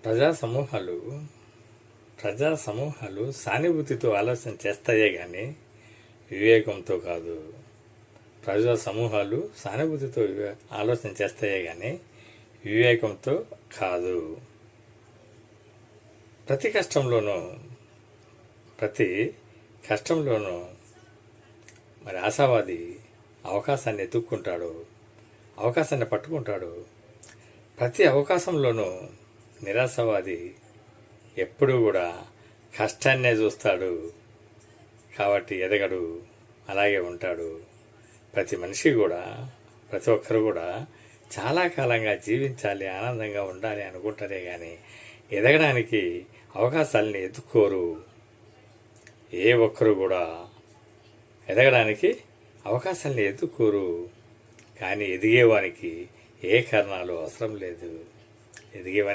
ప్రజా సమూహాలు ప్రజా సమూహాలు సానుభూతితో ఆలోచన చేస్తాయే కానీ వివేకంతో కాదు. ప్రజా సమూహాలు సానుభూతితో ఆలోచన చేస్తాయే కానీ వివేకంతో కాదు. ప్రతి కష్టంలోనూ మరి ఆశావాది అవకాశాన్ని ఎత్తుక్కుంటాడు, అవకాశాన్ని పట్టుకుంటాడు. ప్రతి అవకాశంలోనూ నిరాశవాది ఎప్పుడూ కూడా కష్టాన్నే చూస్తాడు, కాబట్టి ఎదగడు, అలాగే ఉంటాడు. ప్రతి ఒక్కరు కూడా చాలా కాలంగా జీవించాలి, ఆనందంగా ఉండాలి అనుకుంటారే కానీ ఎదగడానికి అవకాశాలని ఎత్తుక్కోరు. ఏ ఒక్కరు కూడా ఎదగడానికి అవకాశాలని ఎత్తుక్కోరు. కానీ ఎదిగేవానికి ఏ కారణాలు అవసరం లేదు. ఎదిగేవానికి